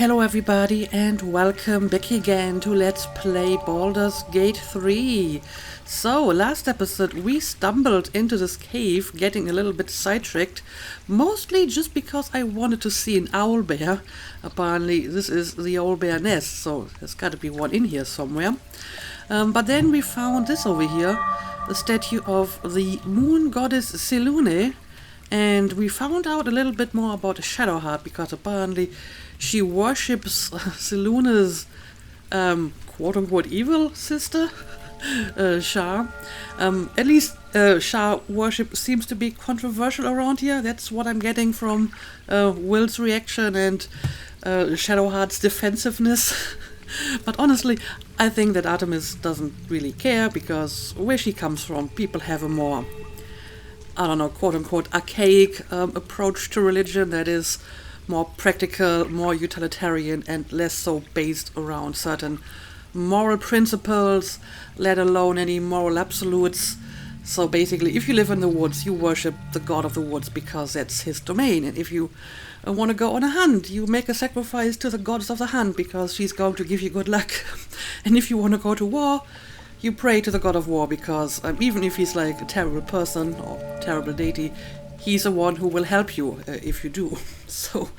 Hello everybody and welcome back again to Let's Play Baldur's Gate 3. So, last episode we stumbled into this cave, getting a little bit sidetracked, mostly just because I wanted to see an owlbear. Apparently this is the owlbear nest, so there's gotta be one in here somewhere. But then we found this over here, the statue of the moon goddess Selune, and we found out a little bit more about the Shadowheart, because apparently she worships Selune's quote-unquote evil sister, Shar. At least Shar worship seems to be controversial around here. That's what I'm getting from Will's reaction and Shadowheart's defensiveness. But honestly, I think that Artemis doesn't really care, because where she comes from, people have a more, I don't know, quote-unquote archaic approach to religion that is more practical, more utilitarian, and less so based around certain moral principles, let alone any moral absolutes. So basically, if you live in the woods, you worship the god of the woods because that's his domain. And if you want to go on a hunt, you make a sacrifice to the goddess of the hunt because she's going to give you good luck. And if you want to go to war, you pray to the god of war because even if he's like a terrible person or terrible deity, he's the one who will help you if you do. So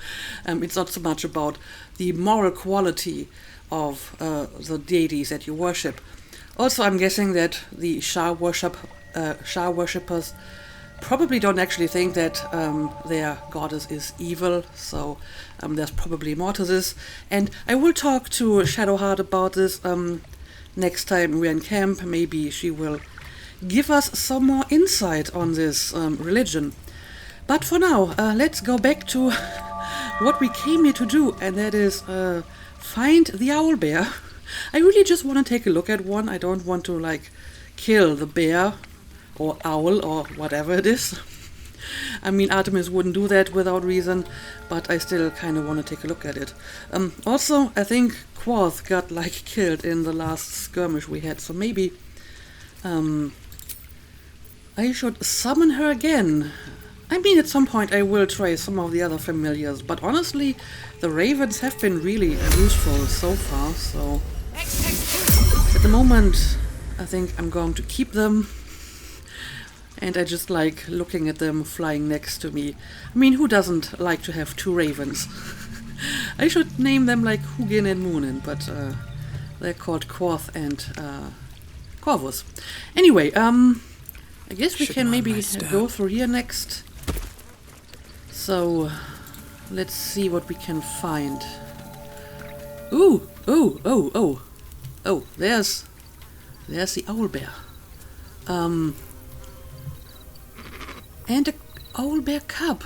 it's not so much about the moral quality of the deities that you worship. Also, I'm guessing that the Shar worshippers probably don't actually think that their goddess is evil, so there's probably more to this. And I will talk to Shadowheart about this next time we're in camp. Maybe she will give us some more insight on this religion. But for now, let's go back to what we came here to do, and that is find the owlbear. I really just want to take a look at one. I don't want to, like, kill the bear or owl or whatever it is. I mean, Artemis wouldn't do that without reason, but I still kind of want to take a look at it. Also, I think Quoth got, like, killed in the last skirmish we had, so maybe I should summon her again. I mean, at some point I will try some of the other familiars, but honestly, the ravens have been really useful so far, so at the moment I think I'm going to keep them, and I just like looking at them flying next to me. I mean, who doesn't like to have two ravens? I should name them like Hugin and Moonin, but they're called Quoth and Corvus. Anyway, I guess we can maybe go through here next. So, let's see what we can find. Ooh, oh, there's the owlbear. And a owlbear cub.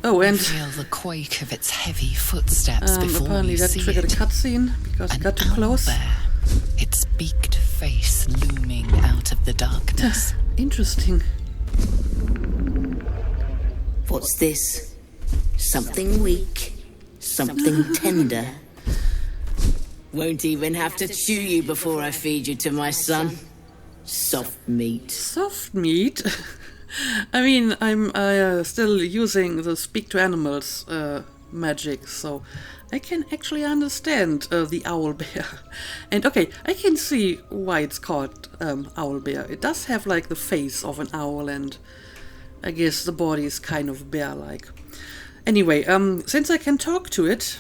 Oh, and feel the quake of its heavy footsteps before apparently you that see triggered it. A cutscene because it got too close. Owlbear, its beaked face looming out of the darkness. Interesting. What's this? Something weak, something tender. Won't even have to chew you before I feed you to my son. Soft meat. Soft meat? I mean, I'm still using the speak to animals magic, so I can actually understand the owlbear. And okay, I can see why it's called owlbear. It does have like the face of an owl, and I guess the body is kind of bear-like. Anyway, since I can talk to it,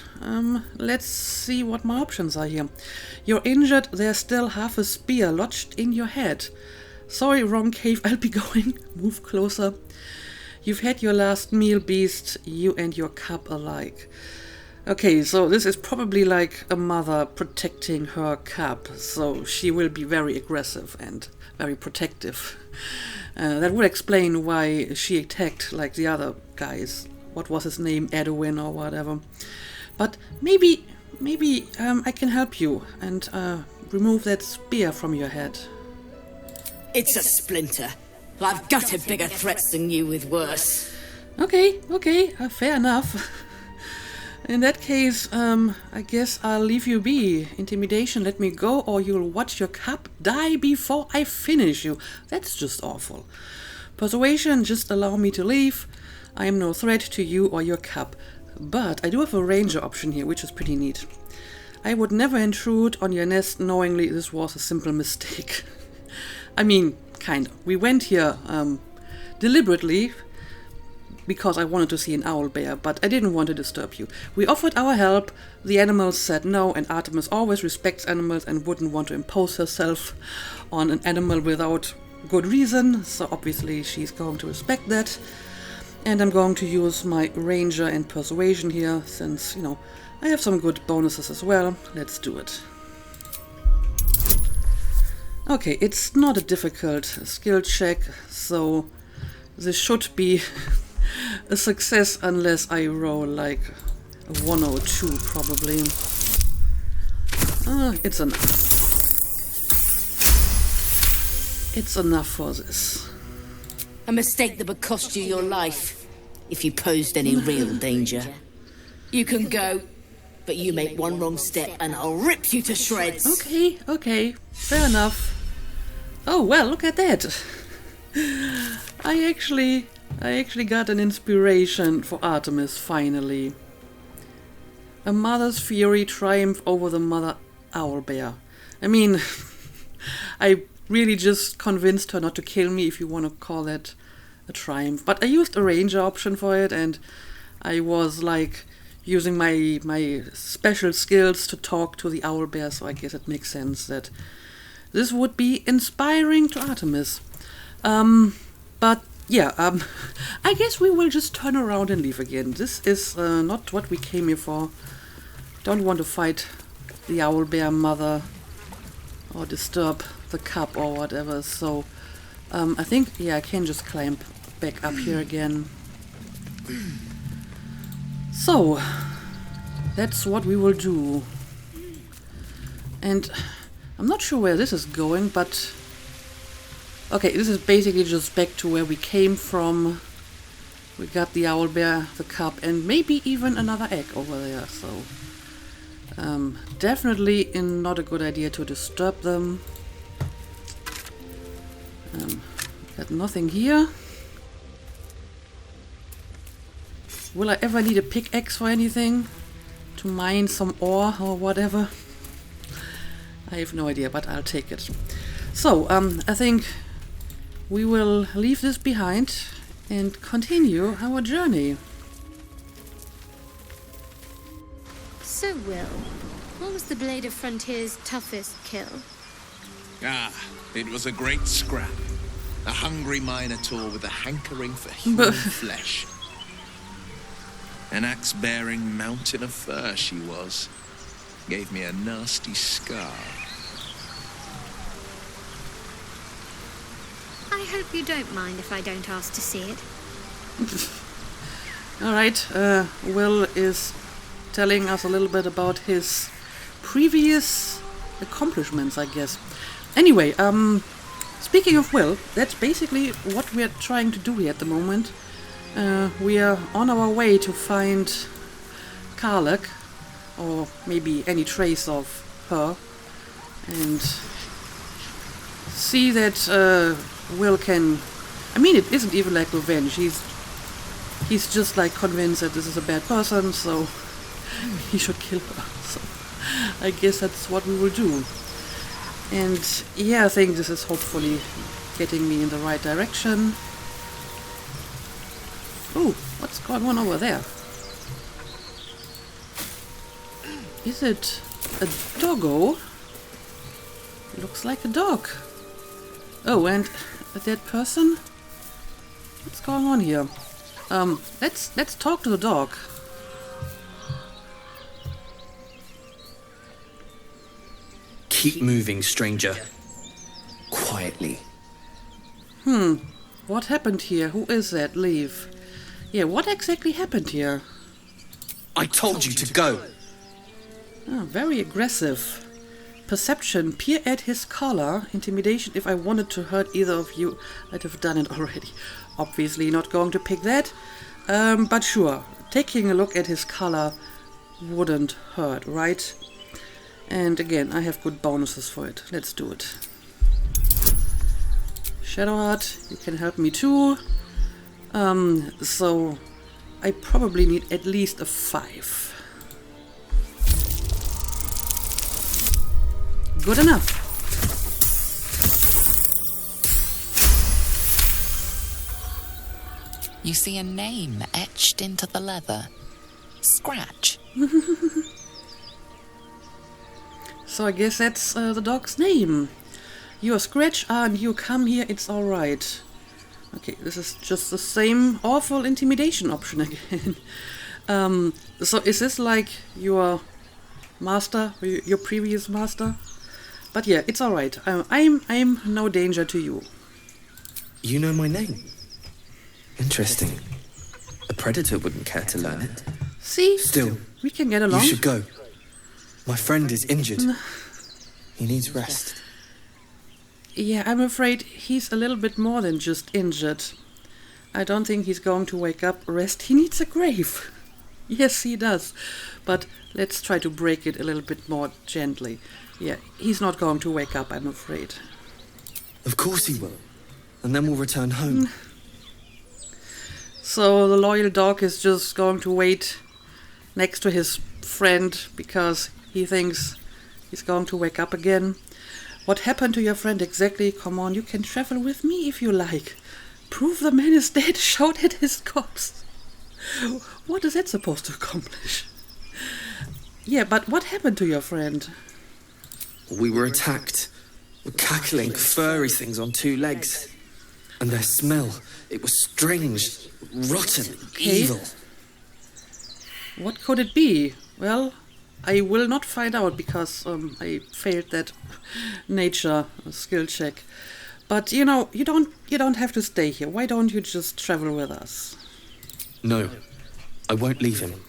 let's see what my options are here. You're injured, there's still half a spear lodged in your head. Sorry, wrong cave, I'll be going. Move closer. You've had your last meal, beast, you and your cub alike. Okay, so this is probably like a mother protecting her cub, so she will be very aggressive and very protective. That would explain why she attacked like the other guys. What was his name? Edwin or whatever. But maybe I can help you and remove that spear from your head. It's a splinter. I've gutted bigger threats than you with worse. Okay, fair enough. In that case, I guess I'll leave you be. Intimidation, let me go, or you'll watch your cub die before I finish you. That's just awful. Persuasion, just allow me to leave. I am no threat to you or your cub. But I do have a ranger option here, which is pretty neat. I would never intrude on your nest knowingly. This was a simple mistake. I mean, kind of. We went here deliberately because I wanted to see an owl bear, but I didn't want to disturb you. We offered our help, the animals said no, and Artemis always respects animals and wouldn't want to impose herself on an animal without good reason, so obviously she's going to respect that. And I'm going to use my ranger and persuasion here, since, you know, I have some good bonuses as well. Let's do it. Okay, it's not a difficult skill check, so this should be a success unless I roll like a 1 or 2 probably. It's enough. It's enough for this. A mistake that would cost you your life if you posed any real danger. You can go, but you make one wrong step and I'll rip you to shreds. Okay, fair enough. Oh, well, look at that. I actually got an inspiration for Artemis, finally. A mother's fury triumph over the mother owlbear. I mean, I really just convinced her not to kill me, if you want to call that a triumph. But I used a ranger option for it, and I was like using my special skills to talk to the owlbear, so I guess it makes sense that this would be inspiring to Artemis. But yeah, I guess we will just turn around and leave again. This is not what we came here for. Don't want to fight the owlbear mother or disturb the cub or whatever. So I think, yeah, I can just climb back up here again. So that's what we will do. And I'm not sure where this is going, but okay, this is basically just back to where we came from. We got the owlbear, the cub, and maybe even another egg over there. So definitely not a good idea to disturb them. Got nothing here. Will I ever need a pickaxe for anything? To mine some ore or whatever? I have no idea, but I'll take it. So, I think we will leave this behind and continue our journey. So, Will, what was the Blade of Frontier's toughest kill? It was a great scrap. A hungry minotaur with a hankering for human flesh. An axe-bearing mountain of fur she was. Gave me a nasty scar. I hope you don't mind if I don't ask to see it. Alright, Will is telling us a little bit about his previous accomplishments, I guess. Anyway, speaking of Will, that's basically what we're trying to do here at the moment. We are on our way to find Karlach, or maybe any trace of her, and see that Will can... I mean, it isn't even like revenge. He's just like convinced that this is a bad person, so he should kill her. So I guess that's what we will do. And yeah, I think this is hopefully getting me in the right direction. Oh, what's going on over there? Is it a doggo? Looks like a dog. Oh, and a dead person? What's going on here? Let's talk to the dog. Keep moving, stranger. Quietly. What happened here? Who is that? Leave. Yeah, what exactly happened here? I told you to go. Oh, very aggressive. Perception, peer at his collar. Intimidation, if I wanted to hurt either of you, I'd have done it already. Obviously not going to pick that. But sure, taking a look at his collar wouldn't hurt, right? And again, I have good bonuses for it. Let's do it. Shadowheart, you can help me too. So I probably need at least a 5. Good enough. You see a name etched into the leather. Scratch. So I guess that's the dog's name. You're Scratch, and you come here, it's alright. Okay, this is just the same awful intimidation option again. So is this like your master, or your previous master? But yeah, it's alright. I'm no danger to you. You know my name? Interesting. A predator wouldn't care to learn it. See? Still, we can get along. you should go. My friend is injured. He needs rest. Yeah, I'm afraid he's a little bit more than just injured. I don't think he's going to wake up, rest. He needs a grave. Yes, he does. But let's try to break it a little bit more gently. Yeah, he's not going to wake up, I'm afraid. Of course he will. And then we'll return home. So the loyal dog is just going to wait next to his friend because he thinks he's going to wake up again. What happened to your friend exactly? Come on, you can travel with me if you like. Prove the man is dead, shout at his corpse. What is that supposed to accomplish? Yeah, but what happened to your friend? We were attacked. Cackling, furry things on 2 legs. And their smell, it was strange, rotten, evil. What could it be? Well, I will not find out because I failed that nature skill check. But you know, you don't have to stay here. Why don't you just travel with us? No, I won't leave him.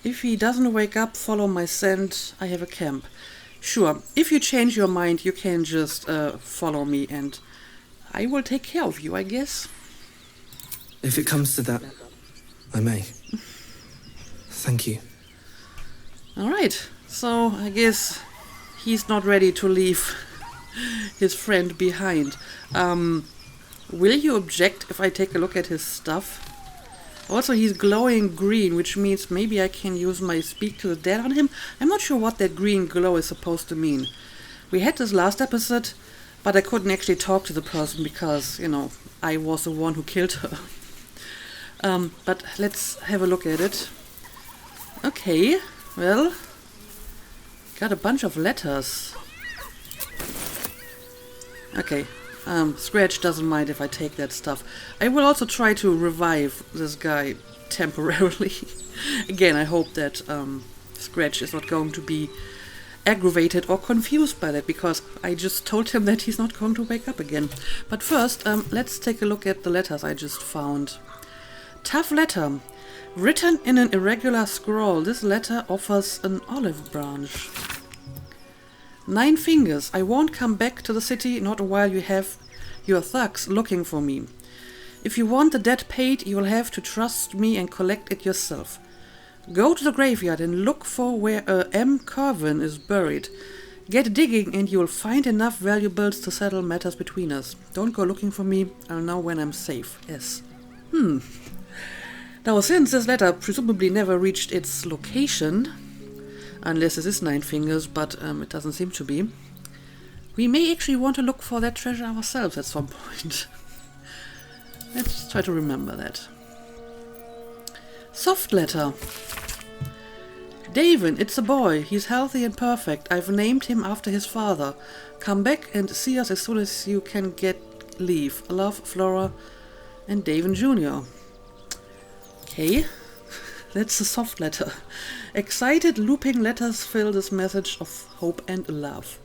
If he doesn't wake up, follow my scent. I have a camp. Sure, if you change your mind, you can just follow me and I will take care of you, I guess. If it comes to that, I may. Thank you. Alright, so I guess he's not ready to leave his friend behind. Will you object if I take a look at his stuff? Also, he's glowing green, which means maybe I can use my Speak to the Dead on him. I'm not sure what that green glow is supposed to mean. We had this last episode, but I couldn't actually talk to the person because, you know, I was the one who killed her. But let's have a look at it. Okay, well, got a bunch of letters. Okay, Scratch doesn't mind if I take that stuff. I will also try to revive this guy temporarily. Again, I hope that Scratch is not going to be aggravated or confused by that, because I just told him that he's not going to wake up again. But first, let's take a look at the letters I just found. Tough letter. Written in an irregular scroll, this letter offers an olive branch. 9 fingers. I won't come back to the city, not while you have your thugs looking for me. If you want the debt paid, you'll have to trust me and collect it yourself. Go to the graveyard and look for where M. Corvin is buried. Get digging and you'll find enough valuables to settle matters between us. Don't go looking for me. I'll know when I'm safe. S. Now, since this letter presumably never reached its location, unless this is 9 fingers, but it doesn't seem to be, we may actually want to look for that treasure ourselves at some point. Let's try to remember that. Soft letter. Davin, it's a boy. He's healthy and perfect. I've named him after his father. Come back and see us as soon as you can get leave. Love, Flora and Davin Jr. Okay, that's a soft letter. Excited looping letters fill this message of hope and love.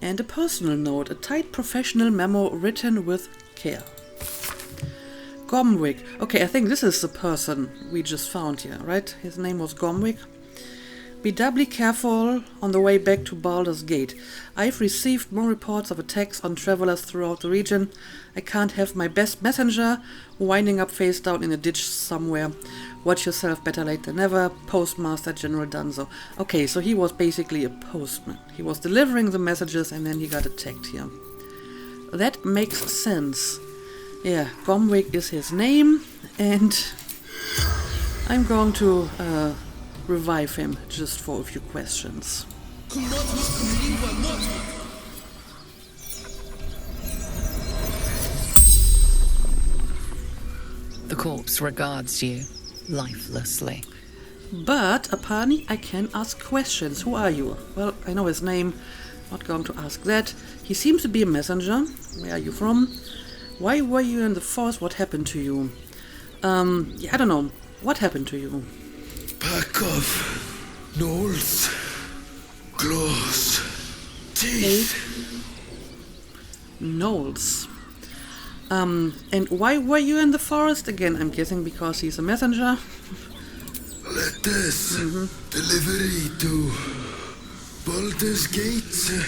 And a personal note, a tight professional memo written with care. Gomwick. Okay, I think this is the person we just found here, right? His name was Gomwick. Be doubly careful on the way back to Baldur's Gate. I've received more reports of attacks on travelers throughout the region. I can't have my best messenger winding up face down in a ditch somewhere. Watch yourself, better late than never. Postmaster General Dunzo. Okay, so he was basically a postman. He was delivering the messages and then he got attacked here. That makes sense. Yeah, Gomwick is his name, and I'm going to revive him just for a few questions. The corpse regards you lifelessly. But apparently I can ask questions. Who are you? Well, I know his name. Not going to ask that. He seems to be a messenger. Where are you from? Why were you in the forest? What happened to you? Yeah, I don't know. What happened to you? Pack of gnolls, claws, teeth. Knolls. And why were you in the forest? Again, I'm guessing because he's a messenger. Letters. Delivery to Baldur's Gate.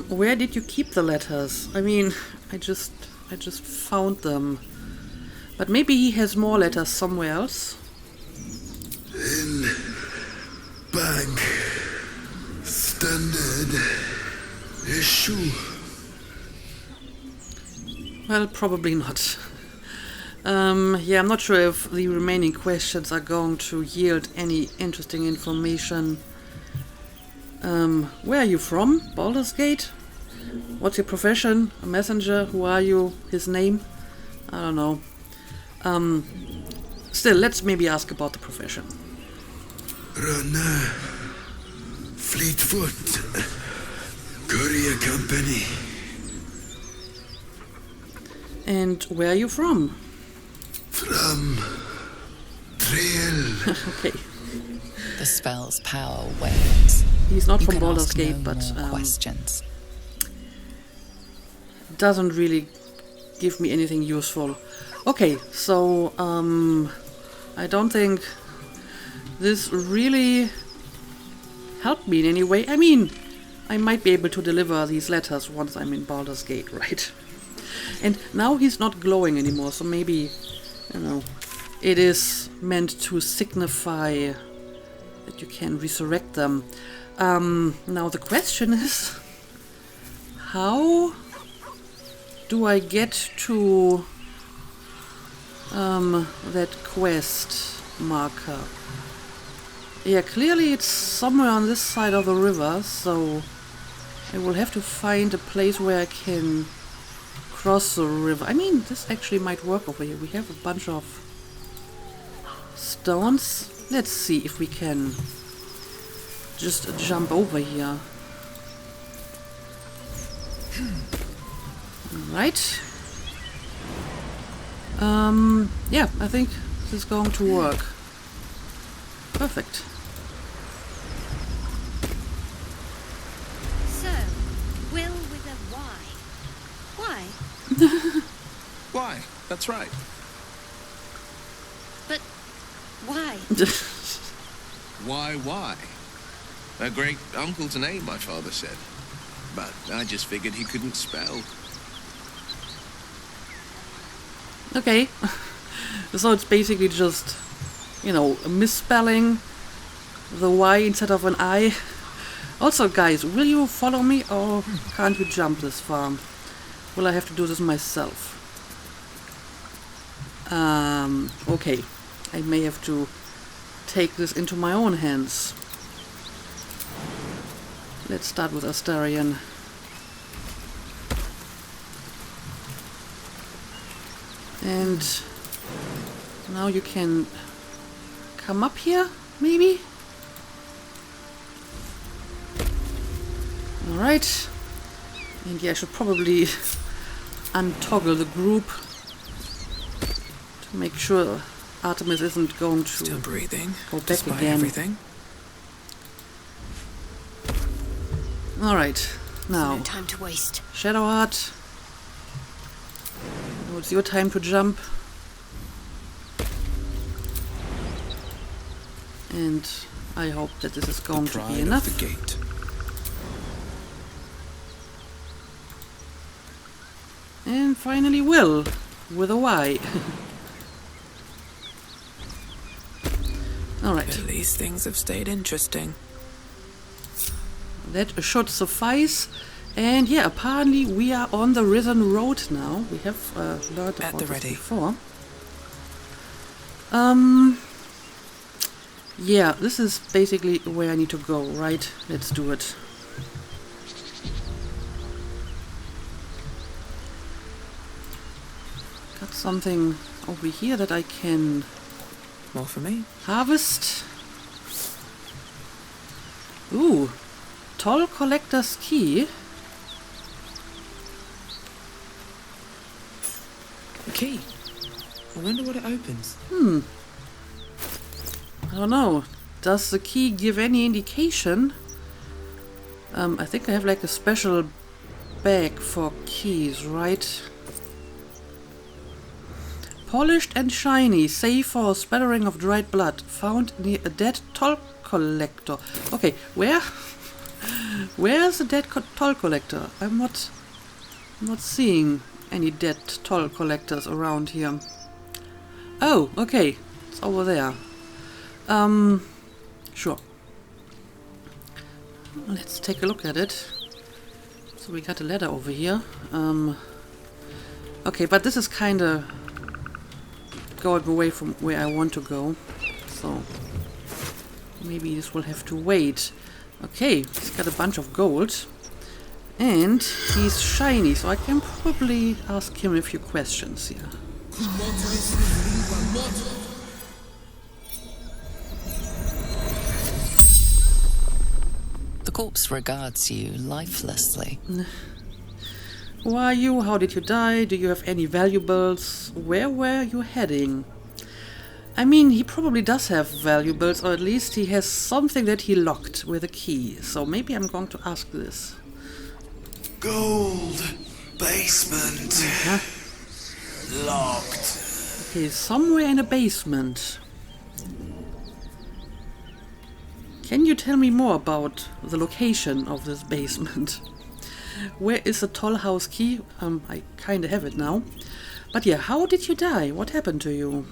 Where did you keep the letters? I mean, I just found them. But maybe he has more letters somewhere else. In bank. Standard issue. Well, probably not. Yeah, I'm not sure if the remaining questions are going to yield any interesting information. Where are you from? Baldur's Gate? What's your profession? A messenger? Who are you? His name? I don't know. Still, let's maybe ask about the profession. Runner. Fleetfoot. Courier company. And where are you from? From Trail. Okay. The spell's power wanes. He's not You from can Baldur's ask Gate, no but more questions. doesn't really give me anything useful. Okay, so I don't think this really helped me in any way. I mean, I might be able to deliver these letters once I'm in Baldur's Gate, right? And now he's not glowing anymore, so maybe, you know, it is meant to signify that you can resurrect them. Now the question is, how do I get to that quest marker? Yeah, clearly it's somewhere on this side of the river, so I will have to find a place where I can cross the river. I mean, this actually might work over here. We have a bunch of stones. Let's see if we can just jump over here. Alright. Yeah, I think this is going to work. Perfect. So, Will with a Y. Why? Why? That's right. But why? Why? A great uncle to name, my father said. But I just figured he couldn't spell. Okay. So it's basically just, you know, misspelling the Y instead of an I. Also, guys, will you follow me or can't you jump this far? Will I have to do this myself? Okay. I may have to take this into my own hands. Let's start with Astarion. And now you can come up here, maybe? Alright. And yeah, I should probably untoggle the group to make sure Artemis isn't going to Still breathing, go back despite again. everything. Alright, now, No time to waste. Shadowheart. Now it's your time to jump. And I hope that this is going to be Pride enough. of the gate. And finally Will, with a Y. Alright, At least things have stayed interesting. that should suffice. And yeah, apparently we are on the Risen Road now. We have learned about this before. Yeah, this is basically where I need to go, right? Let's do it. Got something over here that I can... More for me. Harvest. Ooh. Toll Collector's Key. A key. I wonder what it opens. I don't know. Does the key give any indication? I think I have like a special bag for keys, right? Polished and shiny, safe for a spattering of dried blood. Found near a dead toll collector. Okay, where? Where's the dead toll collector? I'm not seeing any dead toll collectors around here. Oh, okay. It's over there. Sure. Let's take a look at it. So we got a ladder over here. Okay, but this is kind of going away from where I want to go. So maybe this will have to wait. Okay, he's got a bunch of gold. And he's shiny, so I can probably ask him a few questions here. The corpse regards you lifelessly. Who are you? How did you die? Do you have any valuables? Where were you heading? I mean, he probably does have valuables, or at least he has something that he locked with a key. So maybe I'm going to ask this. Gold. Basement. Locked. Okay, somewhere in a basement. Can you tell me more about the location of this basement? Where is the toll house key? I kinda have it now. But yeah, how did you die? What happened to you?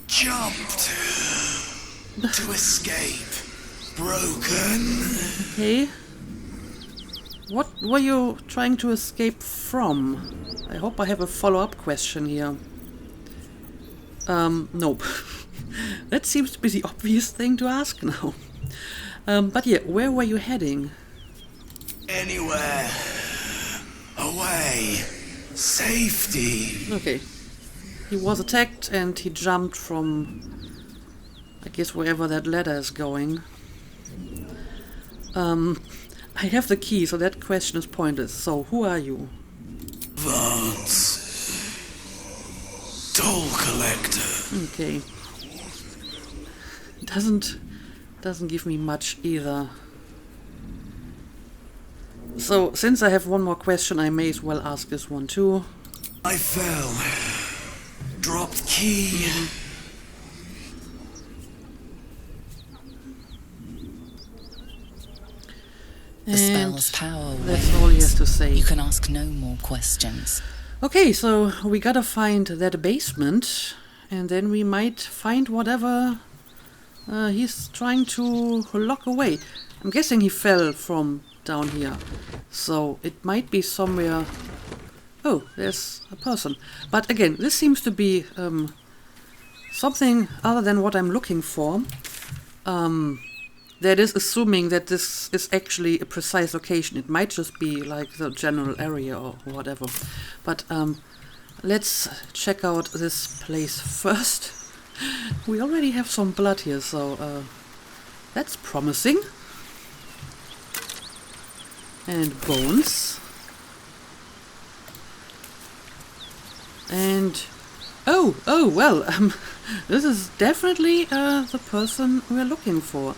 Jumped. To escape. Broken. Okay. What were you trying to escape from? I hope I have a follow-up question here. Nope. That seems to be the obvious thing to ask now. But yeah, where were you heading? Anywhere. Away. Safety. Okay. He was attacked and he jumped from, I guess, wherever that ladder is going. I have the key, so that question is pointless. So, who are you? Vance. Toll collector. Okay. Doesn't give me much either. So, since I have one more question, I may as well ask this one too. I fell. Dropped key. The spell's power that's wanes. all he has to say. You can ask no more questions. Okay, so we gotta find that basement, and then we might find whatever he's trying to lock away. I'm guessing he fell from down here, so it might be somewhere. Oh, there's a person. But again, this seems to be something other than what I'm looking for. That is assuming that this is actually a precise location. It might just be like the general area or whatever. But let's check out this place first. We already have some blood here, so that's promising. And bones. And oh well, this is definitely the person we're looking for.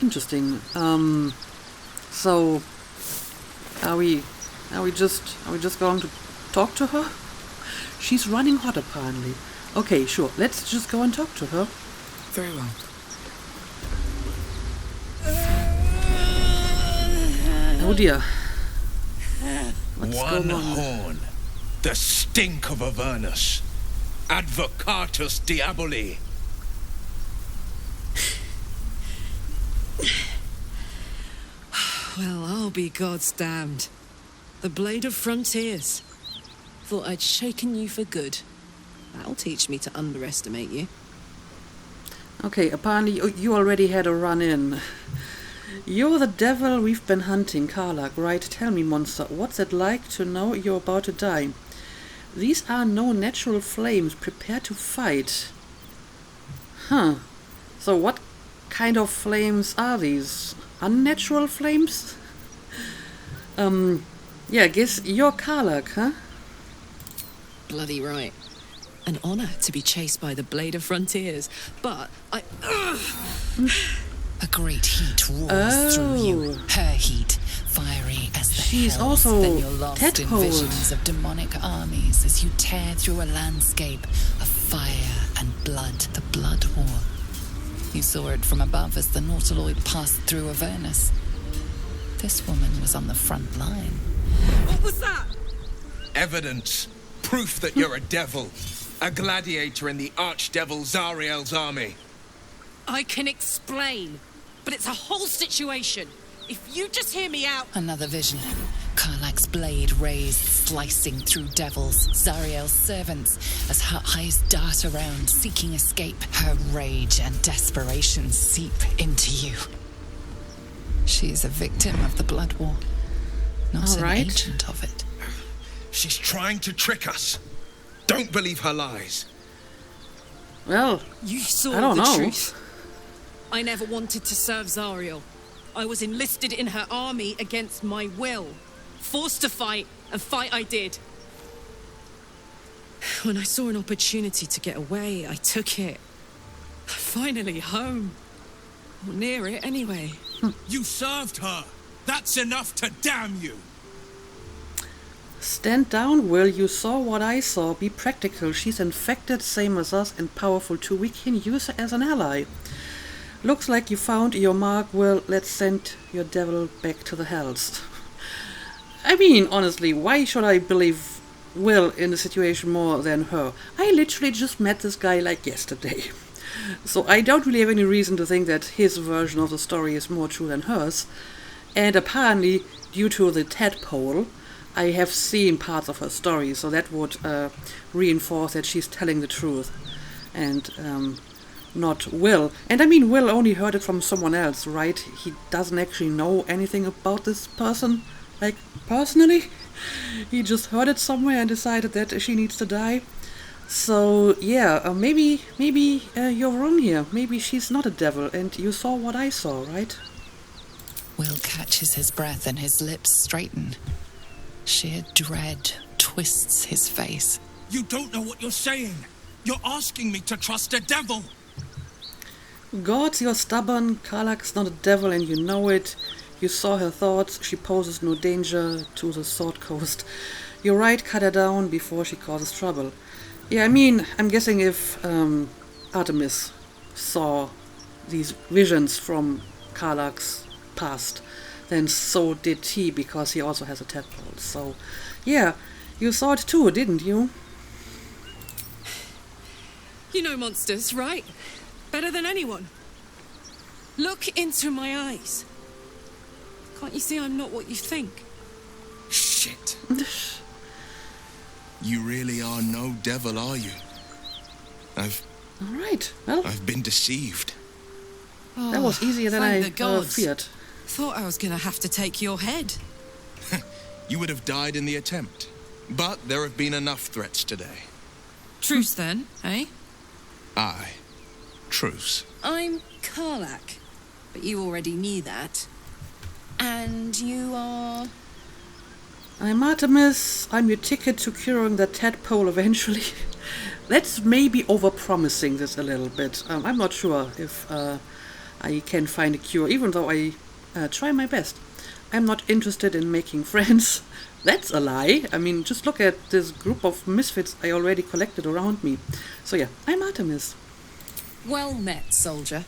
Interesting. So are we just going to talk to her? She's running hot apparently. Okay, sure. Let's just go and talk to her. Very well. Oh dear. What's One going on? horn. The stink of Avernus. Advocatus Diaboli. Well, I'll be God's damned. The Blade of Frontiers. Thought I'd shaken you for good. That'll teach me to underestimate you. Okay, apparently you already had a run-in. You're the devil we've been hunting, Karlach, right? Tell me, monster, what's it like to know you're about to die? These are no natural flames. Prepare to fight. Huh. So what kind of flames are these? Unnatural flames? Yeah, I guess you're Karlach, huh? Bloody right. An honor to be chased by the Blade of Frontiers, but I... A great heat roars through you. Her heat, fiery as the She's hells. also Then you're lost in tadpoled. visions of demonic armies as you tear through a landscape of fire and blood. The Blood War. You saw it from above as the Nautiloid passed through Avernus. This woman was on the front line. What was that? Evidence. Proof that you're a devil. A gladiator in the archdevil Zariel's army. I can explain, but it's a whole situation. If you just hear me out... Another vision. Karlach's blade raised, slicing through devils, Zariel's servants, as her eyes dart around, seeking escape. Her rage and desperation seep into you. She is a victim of the Blood War, not an agent of it. She's trying to trick us. Don't believe her lies. Well, You saw I don't the know. truth. I never wanted to serve Zariel. I was enlisted in her army against my will. Forced to fight, and fight I did. When I saw an opportunity to get away, I took it. Finally home. Or near it, anyway. You served her. That's enough to damn you. Stand down, Will. You saw what I saw. Be practical. She's infected, same as us, and powerful too. We can use her as an ally. Looks like you found your mark, Will. Let's send your devil back to the hells. I mean, honestly, why should I believe Will in the situation more than her? I literally just met this guy like yesterday. So I don't really have any reason to think that his version of the story is more true than hers. And apparently, due to the tadpole, I have seen parts of her story, so that would reinforce that she's telling the truth. And not Will. And I mean, Will only heard it from someone else, right? He doesn't actually know anything about this person, like, personally. He just heard it somewhere and decided that she needs to die. So, yeah, maybe you're wrong here. Maybe she's not a devil, and you saw what I saw, right? Will catches his breath and his lips straighten. Sheer dread twists his face. You don't know what you're saying. You're asking me to trust a devil. Gods, you're stubborn. Karlach's not a devil, and you know it. You saw her thoughts. She poses no danger to the Sword Coast. You're right, cut her down before she causes trouble. Yeah, I mean, I'm guessing if Artemis saw these visions from Karlach's past, then so did he, because he also has a tadpole. So, yeah, you saw it too, didn't you? You know monsters, right? Better than anyone. Look into my eyes. Can't you see I'm not what you think? Shit. You really are no devil, are you? Alright, well, I've been deceived. that was easier than thank I the gods. feared. Thought I was gonna have to take your head. You would have died in the attempt. But there have been enough threats today. Truce then, eh? Aye. Truce. I'm Karlach, but you already knew that. And you are... I'm Artemis. I'm your ticket to curing the tadpole eventually. Let's maybe overpromising this a little bit. I'm not sure if I can find a cure, even though I try my best. I'm not interested in making friends. That's a lie. I mean, just look at this group of misfits I already collected around me. So yeah, I'm Artemis. Well met, soldier.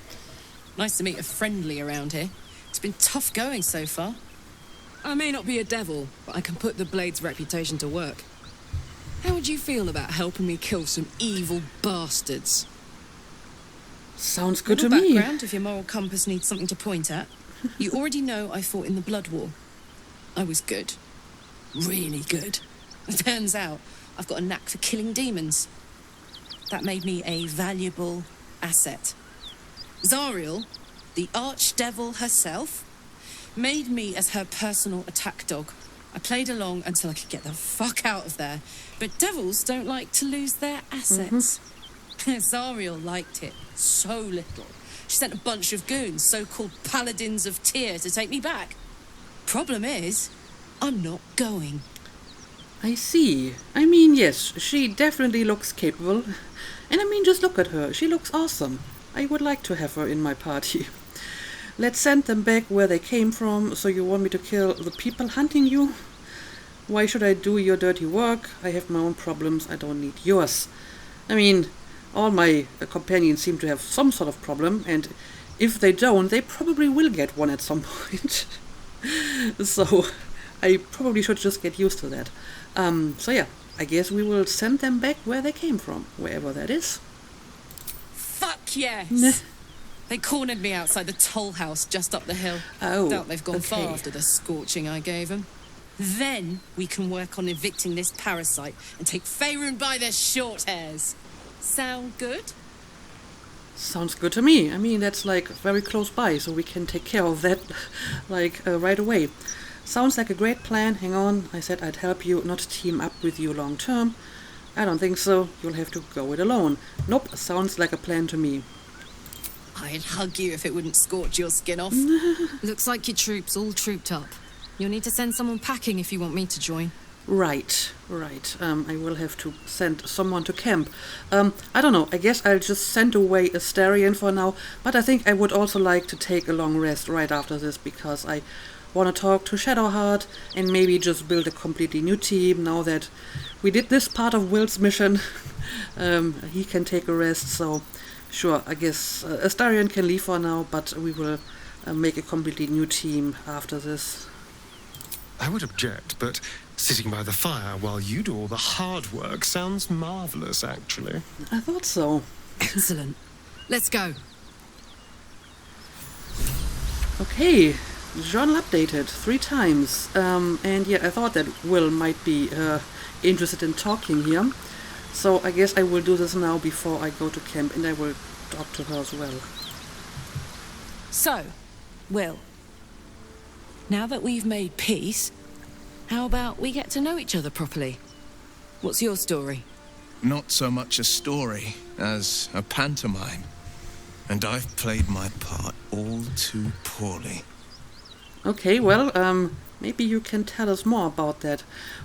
Nice to meet a friendly around here. It's been tough going so far. I may not be a devil, but I can put the Blade's reputation to work. How would you feel about helping me kill some evil bastards? Sounds good Little to me. background if your moral compass needs something to point at. You already know I fought in the Blood War. I was good. Really good. Turns out I've got a knack for killing demons. That made me a valuable asset. Zariel, the archdevil herself, made me as her personal attack dog. I played along until I could get the fuck out of there. But devils don't like to lose their assets. Zariel liked it so little. She sent a bunch of goons, so-called paladins of Tyr, to take me back. Problem is, I'm not going. I see. I mean, yes, she definitely looks capable. And I mean, just look at her. She looks awesome. I would like to have her in my party. Let's send them back where they came from. So you want me to kill the people hunting you? Why should I do your dirty work? I have my own problems. I don't need yours. I mean, all my companions seem to have some sort of problem, and if they don't, they probably will get one at some point. So I probably should just get used to that. So yeah, I guess we will send them back where they came from, wherever that is. Fuck yes! Nah. They cornered me outside the toll house just up the hill. Oh, Doubt they've gone okay. far after the scorching I gave them. Then we can work on evicting this parasite and take Faerun by their short hairs. Sound good? Sounds good to me. I mean, that's like very close by, so we can take care of that like right away. Sounds like a great plan. Hang on, I said I'd help you, not team up with you long term. I don't think so. You'll have to go it alone. Nope, sounds like a plan to me. I'd hug you if it wouldn't scorch your skin off. Looks like your troops all trooped up. You'll need to send someone packing if you want me to join. Right. I will have to send someone to camp. I don't know, I guess I'll just send away Astarion for now, but I think I would also like to take a long rest right after this, because I want to talk to Shadowheart and maybe just build a completely new team now that we did this part of Will's mission. He can take a rest, so sure, I guess Astarion can leave for now, but we will make a completely new team after this. I would object, but sitting by the fire while you do all the hard work sounds marvellous, actually. I thought so. Excellent. Let's go. Okay, journal updated 3 times. And yeah, I thought that Will might be interested in talking here. So I guess I will do this now before I go to camp, and I will talk to her as well. So, Will, now that we've made peace, how about we get to know each other properly? What's your story? Not so much a story as a pantomime. And I've played my part all too poorly. Okay, well, maybe you can tell us more about that.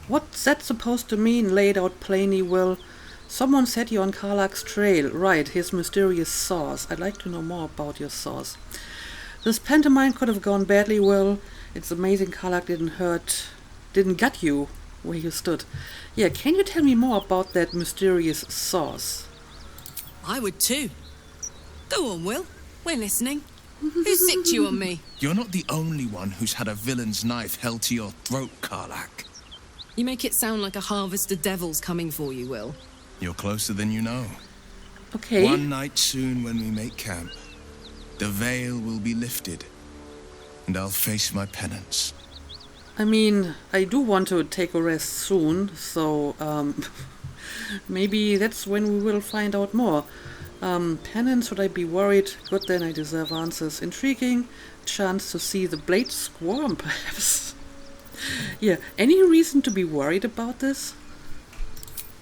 What's that supposed to mean, laid out plainly, Will? Someone set you on Karlach's trail. Right, his mysterious source. I'd like to know more about your source. This pantomime could have gone badly, Will. It's amazing Karlach didn't gut you where you stood. Yeah, can you tell me more about that mysterious source? I would too. Go on, Will. We're listening. Who sicked you on me? You're not the only one who's had a villain's knife held to your throat, Karlach. You make it sound like a harvest of devils coming for you, Will. You're closer than you know. Okay. One night soon when we make camp, the veil will be lifted, and I'll face my penance. I mean, I do want to take a rest soon, so maybe that's when we will find out more. Penance, should I be worried? Good, then I deserve answers. Intriguing. Chance to see the blade squirm, perhaps. Yeah, any reason to be worried about this?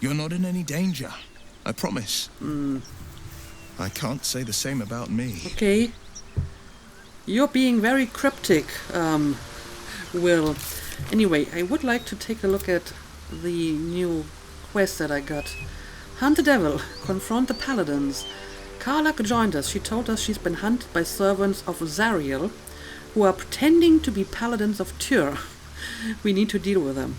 You're not in any danger, I promise. I can't say the same about me. Okay. You're being very cryptic, Will. Anyway, I would like to take a look at the new quest that I got. Hunt the devil, confront the paladins. Karlach joined us. She told us she's been hunted by servants of Zariel, who are pretending to be paladins of Tyr. We need to deal with them.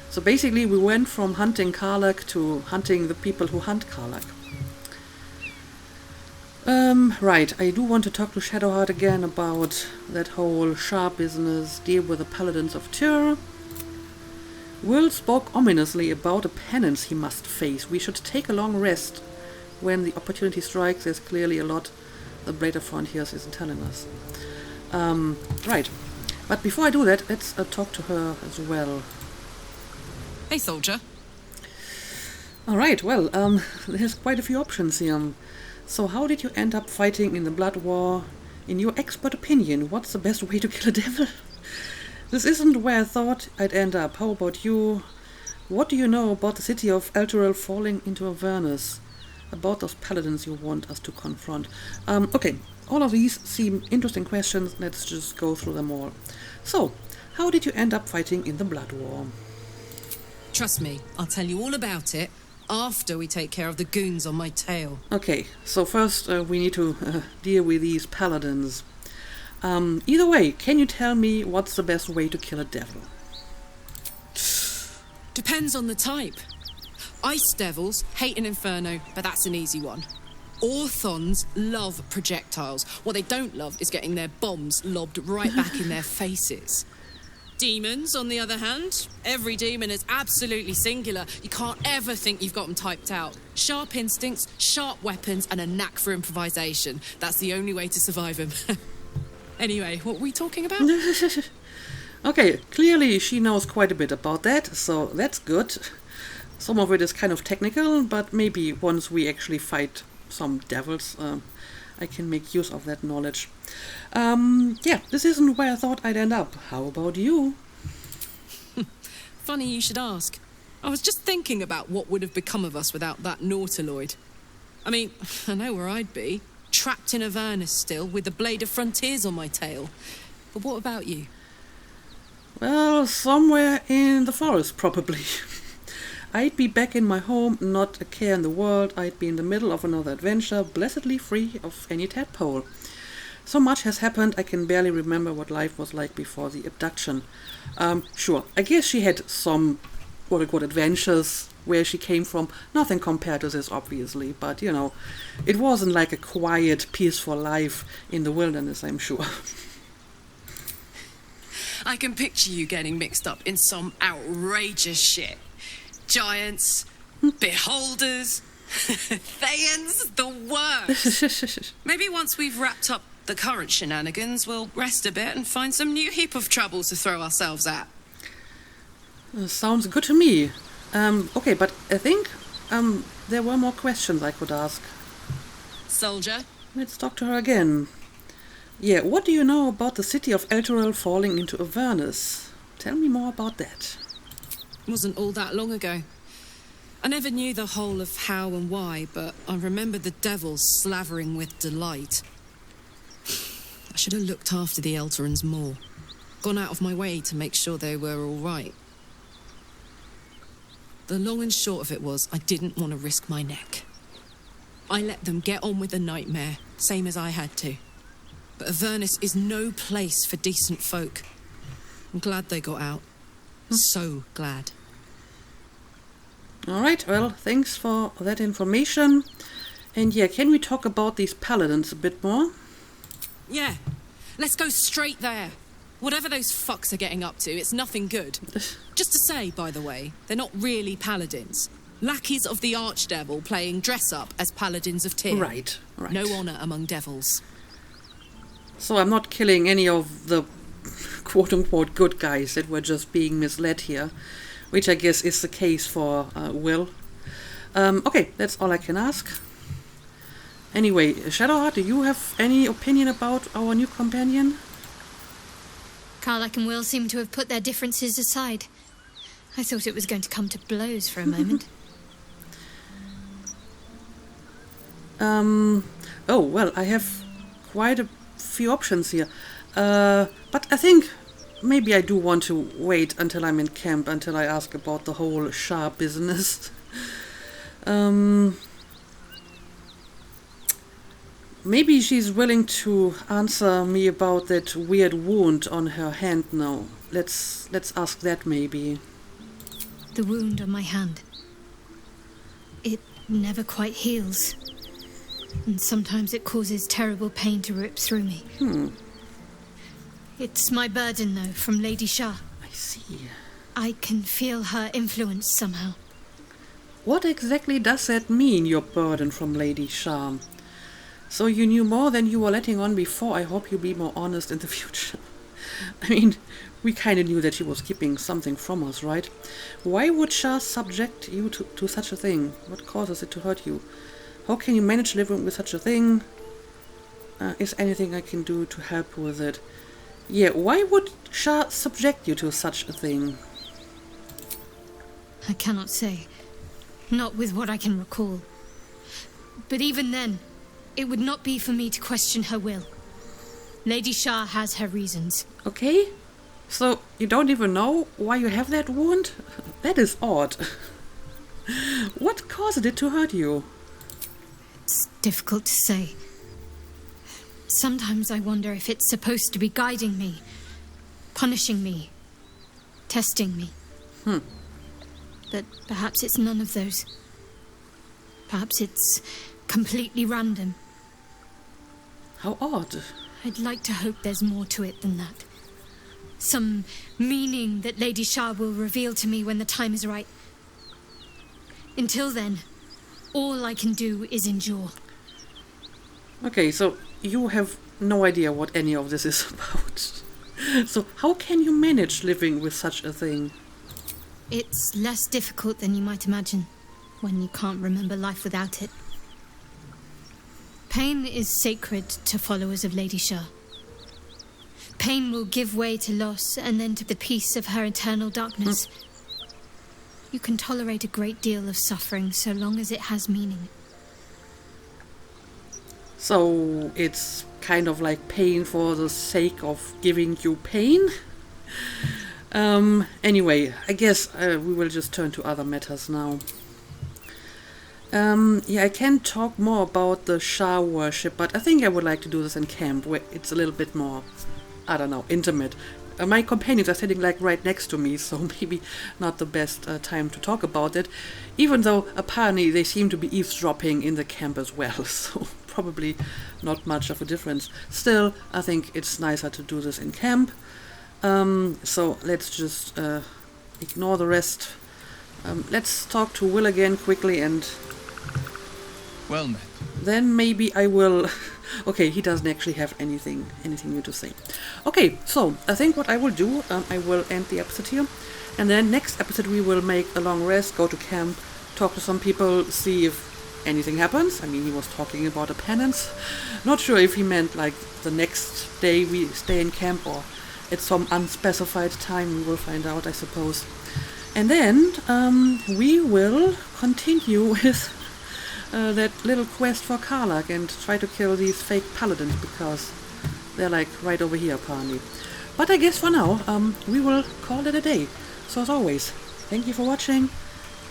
So basically we went from hunting Karlach to hunting the people who hunt Karlach. Right, I do want to talk to Shadowheart again about that whole Shah business, deal with the paladins of Tyr. Will spoke ominously about a penance he must face. We should take a long rest. When the opportunity strikes, there's clearly a lot the Blade of Frontiers isn't telling us. Right. But before I do that, let's talk to her as well. Hey, soldier. Alright, well, there's quite a few options here. So how did you end up fighting in the Blood War? In your expert opinion, what's the best way to kill a devil? This isn't where I thought I'd end up. How about you? What do you know about the city of Elturel falling into Avernus? About those paladins you want us to confront? Okay, all of these seem interesting questions. Let's just go through them all. So, how did you end up fighting in the Blood War? Trust me, I'll tell you all about it after we take care of the goons on my tail. Okay, so first we need to deal with these paladins. Either way, can you tell me what's the best way to kill a devil? Depends on the type. Ice devils hate an inferno, but that's an easy one. Orthons love projectiles. What they don't love is getting their bombs lobbed right back in their faces. Demons, on the other hand, every demon is absolutely singular. You can't ever think you've got them typed out. Sharp instincts, sharp weapons, and a knack for improvisation. That's the only way to survive them. Anyway, what were we talking about? Okay, clearly she knows quite a bit about that, so that's good. Some of it is kind of technical, but maybe once we actually fight some devils, I can make use of that knowledge. Yeah, this isn't where I thought I'd end up. How about you? Funny you should ask. I was just thinking about what would have become of us without that Nautiloid. I mean, I know where I'd be. Trapped in Avernus still, with the Blade of Frontiers on my tail. But what about you? Well, somewhere in the forest, probably. I'd be back in my home, not a care in the world. I'd be in the middle of another adventure, blessedly free of any tadpole. So much has happened, I can barely remember what life was like before the abduction. Sure, I guess she had some quote-unquote adventures where she came from. Nothing compared to this, obviously, but, you know, it wasn't like a quiet, peaceful life in the wilderness, I'm sure. I can picture you getting mixed up in some outrageous shit. Giants, beholders, Thayans, the worst. Maybe once we've wrapped up the current shenanigans, we'll rest a bit and find some new heap of trouble to throw ourselves at. Sounds good to me. Okay, but I think there were more questions I could ask. Soldier? Let's talk to her again. Yeah, what do you know about the city of Elturel falling into Avernus? Tell me more about that. Wasn't all that long ago. I never knew the whole of how and why, but I remember the devils slavering with delight. I should have looked after the Elturans more. Gone out of my way to make sure they were all right. The long and short of it was, I didn't want to risk my neck. I let them get on with the nightmare, same as I had to. But Avernus is no place for decent folk. I'm glad they got out. So glad. Alright, well, thanks for that information. And yeah, can we talk about these paladins a bit more? Yeah, let's go straight there. Whatever those fucks are getting up to, it's nothing good. Just to say, by the way, they're not really paladins. Lackeys of the Archdevil playing dress-up as paladins of Tyr. Right. No honour among devils. So I'm not killing any of the quote-unquote good guys that were just being misled here, which I guess is the case for Will. Okay, that's all I can ask. Anyway, Shadowheart, do you have any opinion about our new companion? Karlach and Will seem to have put their differences aside. I thought it was going to come to blows for a moment. Oh, well, I have quite a few options here. But I think maybe I do want to wait until I'm in camp, until I ask about the whole Shah business. Maybe she's willing to answer me about that weird wound on her hand now. Let's ask that maybe. The wound on my hand. It never quite heals. And sometimes it causes terrible pain to rip through me. It's my burden, though, from Lady Shah. I see. I can feel her influence somehow. What exactly does that mean, your burden from Lady Shah? So you knew more than you were letting on before. I hope you'll be more honest in the future. I mean, we kind of knew that she was keeping something from us, right? Why would Shah subject you to such a thing? What causes it to hurt you? How can you manage living with such a thing? Is anything I can do to help with it? Yeah, why would Shah subject you to such a thing? I cannot say. Not with what I can recall. But even then, it would not be for me to question her will. Lady Shah has her reasons. Okay, so you don't even know why you have that wound? That is odd. What caused it to hurt you? It's difficult to say. Sometimes I wonder if it's supposed to be guiding me, punishing me, testing me. But perhaps it's none of those. Perhaps it's completely random. How odd. I'd like to hope there's more to it than that. Some meaning that Lady Shah will reveal to me when the time is right. Until then, all I can do is endure. Okay, so you have no idea what any of this is about. So how can you manage living with such a thing? It's less difficult than you might imagine when you can't remember life without it. Pain is sacred to followers of Lady Shah. Pain will give way to loss and then to the peace of her eternal darkness. You can tolerate a great deal of suffering so long as it has meaning. So it's kind of like pain for the sake of giving you pain? Anyway, I guess we will just turn to other matters now. Yeah, I can talk more about the Shah worship, but I think I would like to do this in camp, where it's a little bit more, I don't know, intimate. My companions are sitting like right next to me, so maybe not the best time to talk about it, even though apparently they seem to be eavesdropping in the camp as well, so probably not much of a difference. Still, I think it's nicer to do this in camp. So let's just ignore the rest. Let's talk to Will again quickly, and Well met. then maybe I will... Okay, he doesn't actually have anything new to say. Okay, so I think what I will do, I will end the episode here, and then next episode we will make a long rest, go to camp, talk to some people, see if anything happens. I mean, he was talking about a penance. Not sure if he meant like the next day we stay in camp or at some unspecified time. We will find out, I suppose. And then we will continue with that little quest for Karlach and try to kill these fake paladins, because they're like right over here apparently. But I guess for now, we will call it a day. So as always, thank you for watching,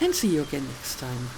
and see you again next time.